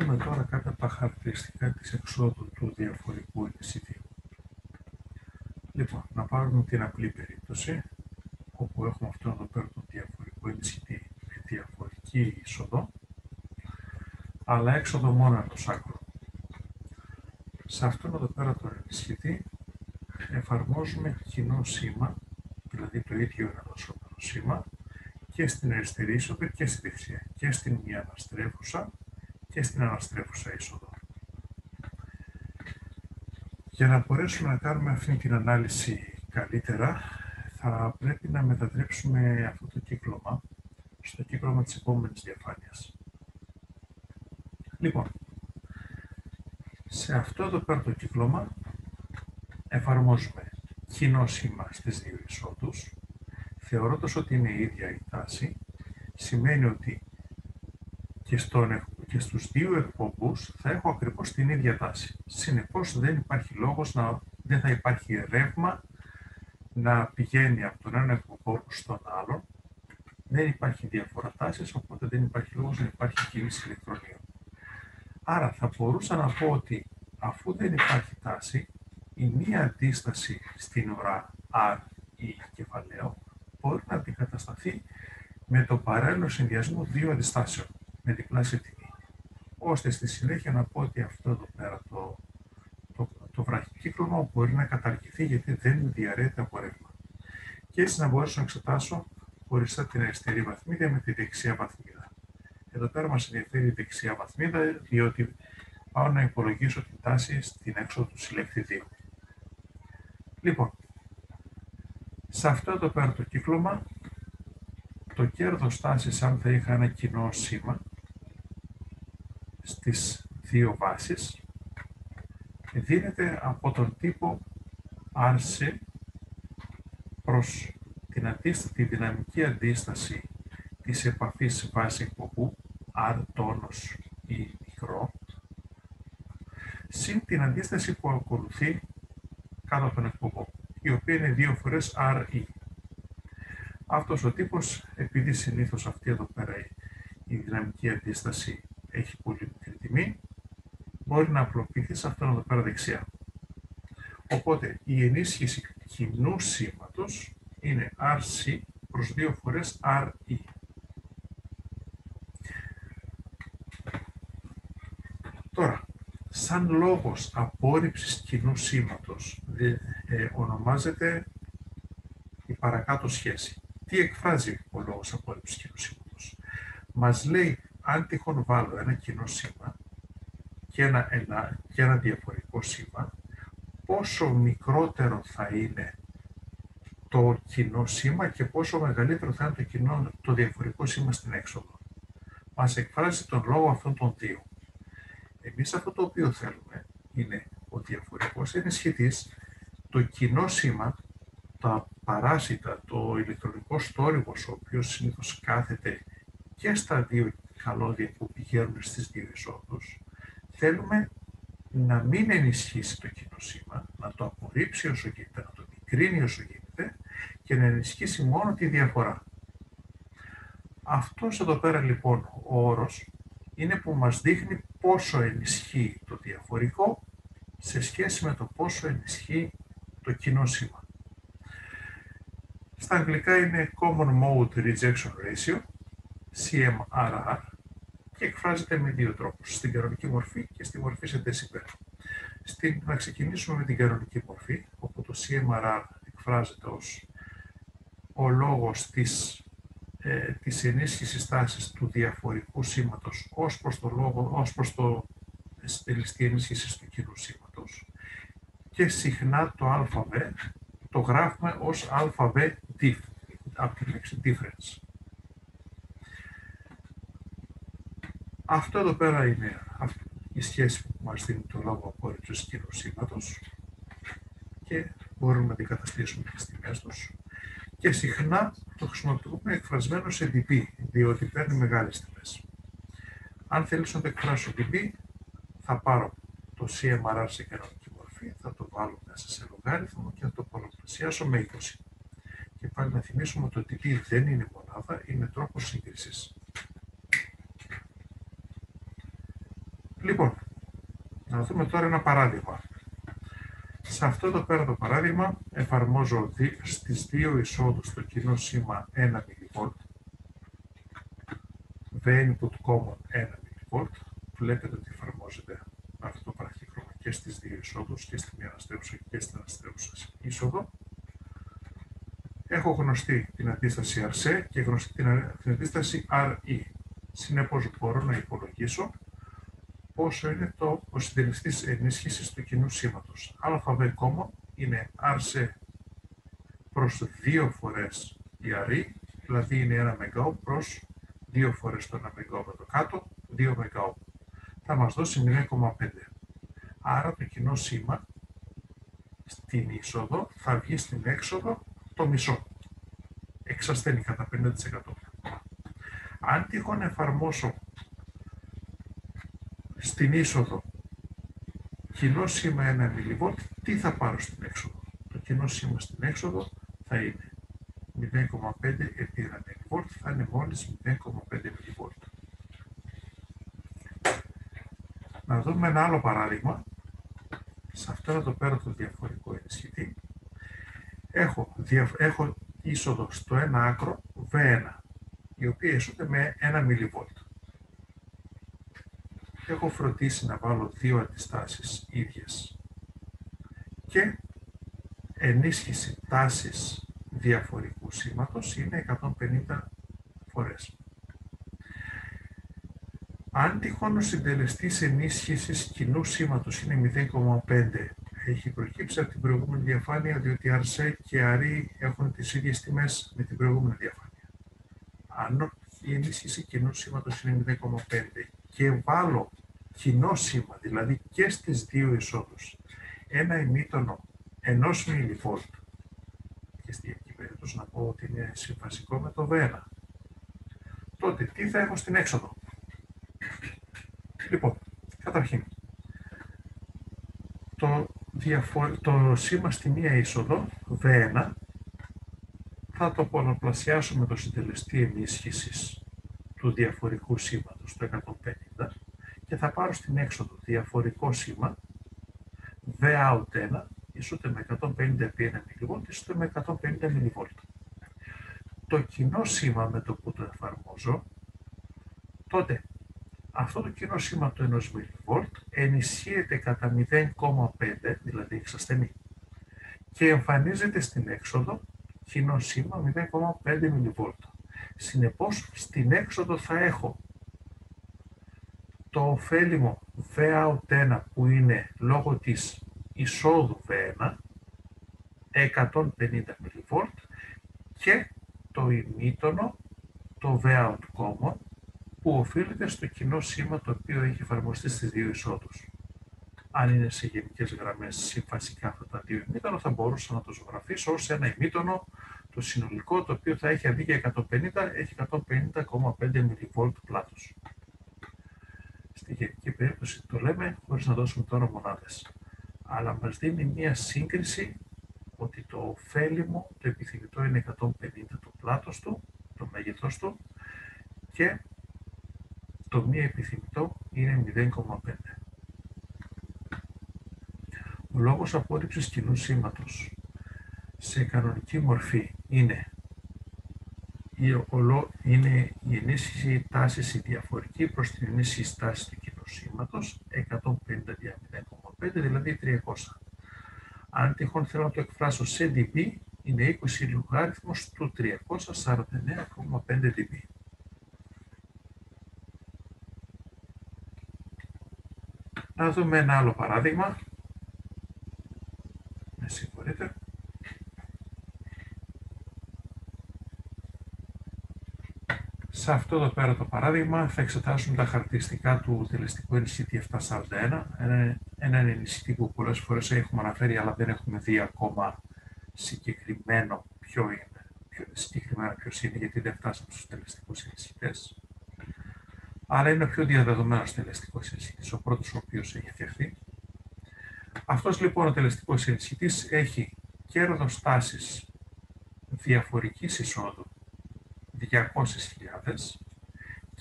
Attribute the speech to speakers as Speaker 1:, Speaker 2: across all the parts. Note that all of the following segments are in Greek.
Speaker 1: δούμε τώρα κάποια από τα χαρακτηριστικά της εξόδου του διαφορικού ενισχυτή. Λοιπόν, να πάρουμε την απλή περίπτωση, όπου έχουμε αυτόν εδώ πέρα τον διαφορικό ενισχυτή με διαφορική είσοδο, αλλά έξοδο μόνο ενός άκρου. Σε αυτόν εδώ πέρα τον ενισχυτή εφαρμόζουμε κοινό σήμα, δηλαδή το ίδιο εναλλασσόμενο σήμα, και στην αριστερή είσοδο και στη δεξιά, και στην μη αναστρέφουσα και στην αναστρέφουσα είσοδο. Για να μπορέσουμε να κάνουμε αυτή την ανάλυση καλύτερα, θα πρέπει να μετατρέψουμε αυτό το κύκλωμα στο κύκλωμα της επόμενης διαφάνειας. Λοιπόν, σε αυτό εδώ πέρα το κύκλωμα εφαρμόζουμε κοινό σήμα στις δύο εισόδους, θεωρώντας ότι είναι η ίδια η τάση, σημαίνει ότι και στους δύο εκπομπούς θα έχω ακριβώς την ίδια τάση. Συνεπώς δεν υπάρχει λόγος δεν θα υπάρχει ρεύμα να πηγαίνει από τον ένα εκπομπό στον άλλον. Δεν υπάρχει διαφορά τάσης, οπότε δεν υπάρχει λόγος να υπάρχει κίνηση ηλεκτρονίων. Άρα θα μπορούσα να πω ότι αφού δεν υπάρχει τάση, η μία αντίσταση στην ουρά R ή κεφαλαίο μπορεί να αντικατασταθεί με το παράλληλο συνδυασμό δύο αντιστάσεων με διπλάσια τιμή, ώστε στη συνέχεια να πω ότι αυτό εδώ πέρα το βραχικύκλωμα μπορεί να καταργηθεί γιατί δεν διαρρέεται από ρεύμα. Και έτσι να μπορέσω να εξετάσω χωριστά την αριστερή βαθμίδα με τη δεξιά βαθμίδα. Εδώ πέρα μας ενδιαφέρει η δεξιά βαθμίδα, διότι πάω να υπολογίσω την τάση στην έξοδο του συλλεκτητήου. Λοιπόν, σε αυτό εδώ πέρα το κύκλωμα, το κέρδος τάσης, αν θα είχα ένα κοινό σήμα στις δύο βάσεις, δίνεται από τον τύπο RC προς τη δυναμική αντίσταση της επαφής βάση εκπομπού, R τόνος ή μικρό, συν την αντίσταση που ακολουθεί κάτω από τον εκπομπό, η οποία είναι 2 φορές RE. Αυτός ο τύπος, επειδή συνήθως αυτή εδώ πέρα η δυναμική αντίσταση έχει πολύ μικρή τιμή, μπορεί να απλοποιηθεί σε αυτόν εδώ πέρα δεξιά. Οπότε η ενίσχυση κοινού σήματος είναι RC προς 2 φορές RE. Τώρα, σαν λόγος απόρριψης κοινού σήματος ονομάζεται η παρακάτω σχέση. Τι εκφράζει ο λόγος απόρριψης κοινού σήματος? Μας λέει αν τυχόν βάλω ένα κοινό σήμα και ένα διαφορικό σήμα, πόσο μικρότερο θα είναι το κοινό σήμα και πόσο μεγαλύτερο θα είναι το διαφορικό σήμα στην έξοδο. Μας εκφράζει τον λόγο αυτών των δύο. Εμείς αυτό το οποίο θέλουμε είναι ο διαφορικός ενισχυτής, το κοινό σήμα, τα παράσιτα, το ηλεκτρονικό στόρυβος, ο οποίος συνήθως κάθεται και στα δύο καλώδια που πηγαίνουν στις δύο εισόδους, θέλουμε να μην ενισχύσει το κοινό σήμα, να το απορρίψει όσο γίνεται, να το μικρύνει όσο γίνεται και να ενισχύσει μόνο τη διαφορά. Αυτός εδώ πέρα λοιπόν ο όρος είναι που μας δείχνει πόσο ενισχύει το διαφορικό σε σχέση με το πόσο ενισχύει το κοινό σήμα. Στα αγγλικά είναι Common Mode Rejection Ratio, CMRR, και εκφράζεται με δύο τρόπους, στην κανονική μορφή και στη μορφή σε decibel. Να ξεκινήσουμε με την κανονική μορφή, όπου το CMRR εκφράζεται ως ο λόγος της ενίσχυσης τάσης του διαφορικού σήματος ως προς το στελιστή ενίσχυση του κοινού σήματος, και συχνά το ΑΒ το γράφουμε ως ΑΒ diff, από τη λέξη difference. Αυτό εδώ πέρα είναι η σχέση που μας δίνει το λόγο απόρριψης κοινού σήματος και μπορούμε να αντικαταστήσουμε τις τιμές τους. Και συχνά το χρησιμοποιούμε εκφρασμένο σε dB, διότι παίρνει μεγάλες τιμές. Αν θέλεις να το εκφράσω dB, θα πάρω το CMRR σε κανονική μορφή, θα το βάλω μέσα σε λογάριθμο και θα το πολλαπλασιάσω με 20. Και πάλι να θυμίσουμε ότι το dB δεν είναι μονάδα, είναι τρόπος σύγκρισης. Λοιπόν, να δούμε τώρα ένα παράδειγμα. Σε αυτό εδώ πέρα το παράδειγμα εφαρμόζω στις δύο εισόδους το κοινό σήμα 1 mV, V-input common 1 mV. Βλέπετε ότι εφαρμόζεται αυτό το παραχύχρωμα και στις δύο εισόδους, και στη μία αναστρέψωση και στην αναστρέψωση είσοδο. Έχω γνωστή την αντίσταση RC και γνωστή την αντίσταση RE. Συνεπώς μπορώ να υπολογίσω πόσο είναι ο συντελεστής ενίσχυσης του κοινού σήματος. ΑΒ common είναι RC προς 2 φορές η RE, δηλαδή είναι 1 MΩ προς 2 φορές το 1 MΩ με το κάτω, 2 MΩ. Θα μας δώσει 0,5. Άρα το κοινό σήμα στην είσοδο θα βγει στην έξοδο το μισό. Εξασθενεί κατά 50%. Αν τυχόν εφαρμόσω στην είσοδο κοινό σήμα 1 mV, τι θα πάρω στην έξοδο? Το κοινό σήμα στην έξοδο θα είναι 0,5 επί 1 mV, θα είναι μόλις 0,5 mV. Να δούμε ένα άλλο παράδειγμα. Σε αυτό εδώ πέρα το διαφορικό ενισχυτή έχω είσοδο στο ένα άκρο V1, η οποία ισούται με 1 mV. Έχω φροντίσει να βάλω δύο αντιστάσεις ίδιες και ενίσχυση τάσης διαφορικού σήματος είναι 150 φορές. Αν τυχόν ο συντελεστής ενίσχυσης κοινού σήματος είναι 0,5, έχει προκύψει από την προηγούμενη διαφάνεια, διότι RC και RE έχουν τις ίδιες τιμές με την προηγούμενη διαφάνεια. Αν η ενίσχυση κοινού σήματος είναι 0,5 και βάλω κοινό σήμα, δηλαδή και στις δύο εισόδους, ένα ημίτονο 1 mV, και στη γενική περίπτωση να πω ότι είναι συμβασικό με το V1, τότε τι θα έχω στην έξοδο? Λοιπόν, καταρχήν, το σήμα στη μία είσοδο, V1, θα το πολλαπλασιάσω με το συντελεστή ενίσχυσης του διαφορικού σήματος, το 150, και θα πάρω στην έξοδο διαφορικό σήμα, Vout1, ισούται με 150 επί 1 mV, ισούται με 150 mV. Το κοινό σήμα με το που το εφαρμόζω, τότε αυτό το κοινό σήμα του 1 mV ενισχύεται κατά 0,5, δηλαδή εξασθενεί, και εμφανίζεται στην έξοδο κοινό σήμα 0,5 mV. Συνεπώς, στην έξοδο θα έχω το ωφέλιμο Vout1 που είναι λόγω της εισόδου V1, 150 mV, και το ημίτονο, το Vout common, που οφείλεται στο κοινό σήμα το οποίο έχει εφαρμοστεί στις δύο εισόδους. Αν είναι σε γενικές γραμμές συμφασικά αυτά τα δύο ημίτονα, θα μπορούσα να το ζωγραφίσω ως ένα ημίτονο το συνολικό, το οποίο θα έχει αντί για 150, έχει 150,5 mV πλάτος. Στη γενική περίπτωση το λέμε χωρίς να δώσουμε τώρα μονάδες. Αλλά μας δίνει μία σύγκριση ότι το ωφέλιμο, το επιθυμητό είναι 150 το πλάτος του, το μέγεθος του, και το μη επιθυμητό είναι 0,5. Ο λόγος απόρριψης κοινού σήματος σε κανονική μορφή είναι η ενίσχυση τάσης η διαφορική προς την ενίσχυση τάσης του κοινού σήματος, 150 δια 0,5, δηλαδή 300. Αν τυχόν θέλω να το εκφράσω σε dB, είναι 20 λογάριθμος του 349,5 dB. Να δούμε ένα άλλο παράδειγμα. Με συγχωρείτε. Σε αυτό εδώ πέρα το παράδειγμα θα εξετάσουμε τα χαρακτηριστικά του τελεστικού ενισχυτή 741, έναν ενισχυτή που πολλές φορές έχουμε αναφέρει αλλά δεν έχουμε δει ακόμα συγκεκριμένο ποιος είναι, γιατί δεν φτάσαμε στους τελεστικούς ενισχυτές. Αλλά είναι ο πιο διαδεδομένος τελεστικός ενισχυτής, ο πρώτος ο οποίος έχει φτιαχτεί. Αυτός λοιπόν ο τελεστικός ενισχυτής έχει κέρδος τάσης διαφορικής εισόδου 200.000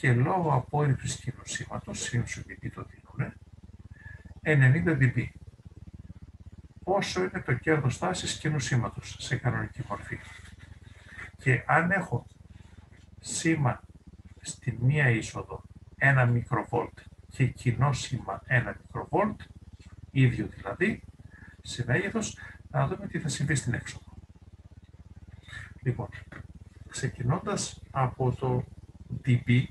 Speaker 1: και λόγω απόρριψης κοινού σήματος, συνουσιοποιητή το δίνουν, 90 dB. Πόσο είναι το κέρδος τάσης κοινού σήματος σε κανονική μορφή. Και αν έχω σήμα στη μία είσοδο 1 μικροβόλτ και κοινό σήμα 1 μικροβόλτ, ίδιο δηλαδή, σε μέγεθος, να δούμε τι θα συμβεί στην έξοδο. Λοιπόν, ξεκινώντας από το dB,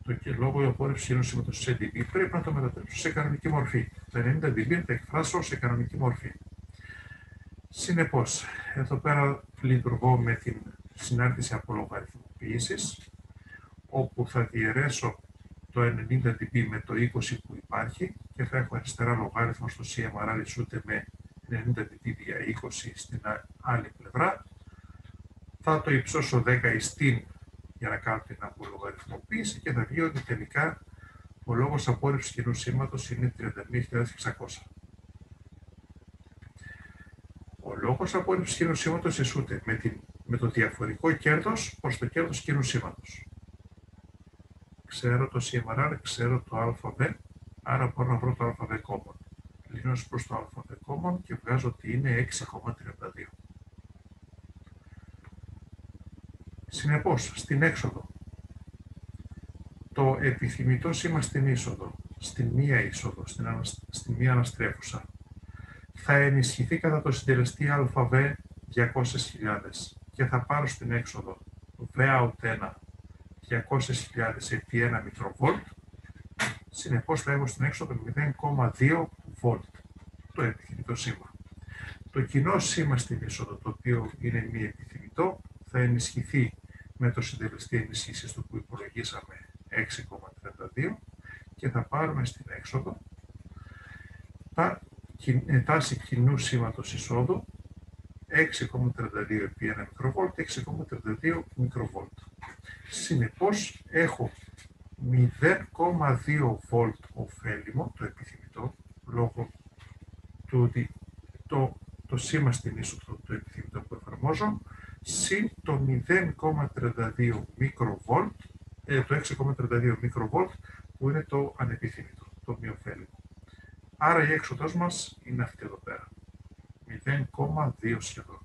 Speaker 1: το και λόγω απόρριψης κοινού σήματος σε dB, πρέπει να το μετατρέψω σε κανονική μορφή. Το 90 dB θα εκφράσω σε κανονική μορφή. Συνεπώς, εδώ πέρα λειτουργώ με την συνάρτηση από λογαριθμοποίησης, όπου θα διαιρέσω το 90 dB με το 20 που υπάρχει και θα έχω αριστερά λογάριθμο στο CMRR ισούται με 90 dB δια 20 στην άλλη πλευρά. Θα το υψώσω 10 ιστίν για να κάνω την απολογαριθμοποίηση και θα βγει ότι τελικά ο λόγος απόρριψης κοινού σήματος είναι 31.600. Ο λόγος απόρριψης κοινού σήματος ισούται με το διαφορικό κέρδος προς το κέρδος κοινού σήματος. Ξέρω το CMRR, ξέρω το ΑΒ, άρα μπορώ να βρω το ΑΒ common. Λύνω προς το ΑΒ common και βγάζω ότι είναι 6,32. Συνεπώς, στην έξοδο, το επιθυμητό σήμα στην είσοδο, στην μία είσοδο, στην μία αναστρέφουσα, θα ενισχυθεί κατά το συντελεστή ΑΒ 200.000 και θα πάρω στην έξοδο VOUT1 200.000 επί 1 μικροβόλτ, συνεπώς θα έχω στην έξοδο 0,2 βολτ, το επιθυμητό σήμα. Το κοινό σήμα στην είσοδο, το οποίο είναι μη επιθυμητό, θα ενισχυθεί με το συντελεστή ενισχύσης του που υπολογίσαμε 6,32 και θα πάρουμε στην έξοδο τάση κοινού σήματος εισόδου 6,32 επί 1 μικροβόλτ, 6,32 μικροβόλτ. Συνεπώς έχω 0,2 βολτ ωφέλιμο, το επιθυμητό, λόγω του ότι το σήμα στην είσοδο, το επιθυμητό που εφαρμόζω, συν το 0,32 μικροβόλτ, το 6,32 μικροβόλτ που είναι το ανεπιθύμητο, το μη ωφέλιμο. Άρα η έξοδος μας είναι αυτή εδώ πέρα, 0,2 σχεδόν.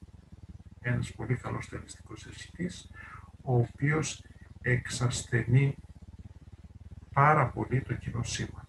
Speaker 1: Ένας πολύ καλός στατιστικός αισθητής, ο οποίος εξασθενεί πάρα πολύ το κοινό σήμα.